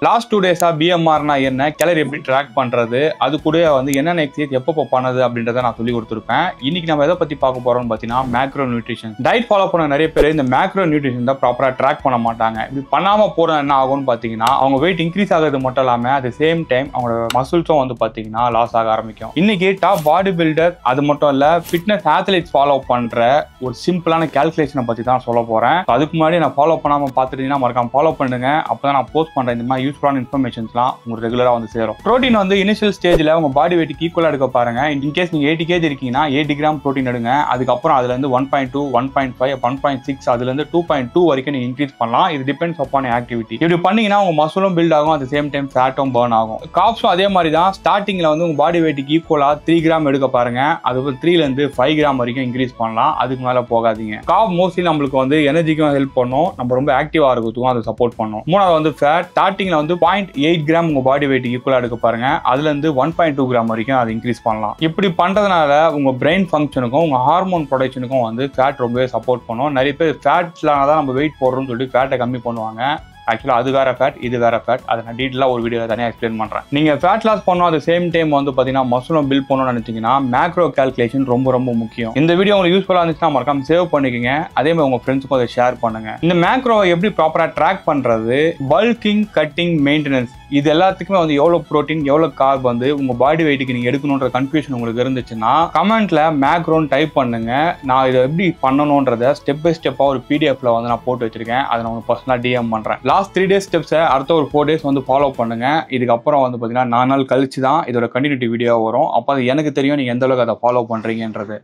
Last 2 டேஸா பிஎம்ஆர்னா என்ன, gallery எப்படி track பண்றது, அது கூட வந்து என்னென்ன எக்ஸசைஸ் எப்போ பண்ணது அப்படின்றத நான் சொல்லி கொடுத்துருப்பேன். இன்னைக்கு நம்ம எதை பத்தி பார்க்க போறோம்னு பார்த்தீங்கன்னா மேக்ரோ நியூட்ரிஷன். டயட் ஃபாலோ பண்ண நிறைய பேர் இந்த மேக்ரோ நியூட்ரிஷன் தான் ப்ராப்பரா ட்ராக் பண்ண மாட்டாங்க. இப்படி பண்ணாம போறது என்ன ஆகும்னு பார்த்தீங்கன்னா அவங்க வெயிட் இன்க்ரீஸ் ஆகிறது மட்டும் இல்லாம அட் சேம் டைம் அவங்களோட மசில்ஸும் வந்து பார்த்தீங்கன்னா லாஸ் ஆக ஆரம்பிக்கும். இன்னைக்கு டாப் பாடி பில்டர் அது மட்டும் இல்ல ஃபிட்னஸ் ஆத்லெட்ஸ் ஃபாலோ பண்ற ஒரு சிம்பிளான கால்குலேஷனை பத்தி தான் சொல்ல போறேன். அதுக்கு முன்னாடி நான் ஃபாலோ பண்ணாம பார்த்துட்டீங்கன்னா மறக்காம ஃபாலோ பண்ணுங்க. அப்பதான் நான் போஸ்ட் பண்ற இந்த மாதிரி யூஸ்ஃபுல்லான இன்ஃபர்மேஷன்ஸ்லாம் உங்களுக்கு ரெகுலரா வந்து சேரும். புரோட்டீன் வந்து இனிஷியல் ஸ்டேஜ்ல உங்க பாடி வெயிட்டுக்கு ஈக்குவலா எடுக்க பாருங்க. இன்கேஸ் நீங்க 80 kg இருக்கீங்கன்னா 80 கிராம் புரோட்டீன் எடுங்க. அதுக்கப்புறம் அதுல இருந்து 1.2 1.5 1.6 அதுல இருந்து 2.2 வரைக்கும் நீங்க இன்க்ரீஸ் பண்ணலாம். இது டிபெண்ட்ஸ் அப்பான் ஆக்டிவிட்டி. இப்படி பண்ணீங்கன்னா உங்க மசிலும் பில்ட் ஆகும், அட் சேம் டைம் ஃபேட்டும் பர்ன் ஆகும். காப்ஸும் அதே மாதிரி தான். ஸ்டார்டிங்ல வந்து உங்க பாடி வெயிட்டுக்கு ஈக்குவலா 3 கிராம் எடுக்க பாருங்க. அது 3ல இருந்து 5 கிராம் வரைக்கும் இன்க்ரீஸ் பண்ணலாம். அதுக்கு மேல போகாதீங்க. காப் மோஸ்ட்லி நம்மளுக்கு வந்து எனர்ஜிக்கும் ஹெல்ப் பண்ணும், நம்ம ரொம்ப ஆக்டிவா இருக்கிறதுக்கும் அதை சப்போர்ட் பண்ணும். மூணாவது வந்து ஃபேட். ஸ்டார்டிங்ல வந்து 0.8 கிராம் உங்க பாடி வெயிட் ஈக்குவலா எடுக்க பாருங்க. அதுல இருந்து 1.2 கிராம் வரைக்கும் அதை இன்க்ரீஸ் பண்ணலாம். இப்படி பண்றதுனால உங்க பிரெயின் ஃபங்க்ஷனுக்கும் உங்க ஹார்மோன் ப்ரொடக்ஷனுக்கும் வந்து ஃபேட் ரொம்பவே சப்போர்ட் பண்ணும். நிறைய பேர் ஃபேட்ஸ்லாம் தான் நம்ம வெயிட் போடுறோம்னு சொல்லிட்டு ஃபேட்டை கம்மி பண்ணுவாங்க. ஆக்சுவலாக அது வேற ஃபேட், இது வேற ஃபேட். அதை நான் டீட்டெயிலாக ஒரு வீடியோ தனியாக எக்ஸ்பிளைன் பண்ணுறேன். நீங்கள் ஃபேட் லாஸ் பண்ணணும், அட் சேம் டைம் வந்து பார்த்தீங்கன்னா மசிலும் பில்ட் பண்ணணும்னு நினச்சிங்கன்னா மேக்ரோ கால்குலேஷன் ரொம்ப ரொம்ப முக்கியம். இந்த வீடியோ உங்களுக்கு யூஸ்ஃபுல்லாக இருந்துச்சுன்னா மறக்காம சேவ் பண்ணிக்கோங்க. அதே மாதிரி உங்கள் ஃப்ரெண்ட்ஸுக்கும் அதை ஷேர் பண்ணுங்க. இந்த மேக்ரோவை எப்படி ப்ராப்பராக ட்ராக் பண்ணுறது, பல்கிங், கட்டிங், மெயின்டெனன்ஸ், இது எல்லாத்துக்குமே வந்து எவ்வளோ ப்ரோட்டீன் எவ்வளோ கார்ப் வந்து உங்கள் பாடி வெயிட்டுக்கு நீங்கள் எடுக்கணுன்ற கன்ஃபியூஷன் உங்களுக்கு இருந்துச்சுன்னா கமெண்ட்ல மேக்ரோன்னு டைப் பண்ணுங்க. நான் இதை எப்படி பண்ணணுன்றதை ஸ்டெப் பை ஸ்டெப்பாக ஒரு பிடிஎஃப்ல வந்து நான் போட்டு வச்சிருக்கேன். அதை நான் உங்களுக்கு பர்சனலாக டிஎம் பண்ணுறேன். லாஸ்ட் 3 டேஸ் ஸ்டெப்ஸை அடுத்த ஒரு 4 டேஸ் வந்து ஃபாலோ பண்ணுங்க. இதுக்கப்புறம் வந்து பார்த்தீங்கன்னா 4 நாள் கழிச்சு தான் இதோட கண்டினியூட்டி வீடியோ வரும். அப்போ அது எனக்கு தெரியும் நீங்கள் எந்த அளவுக்கு அதை ஃபாலோ பண்ணுறீங்கன்றது.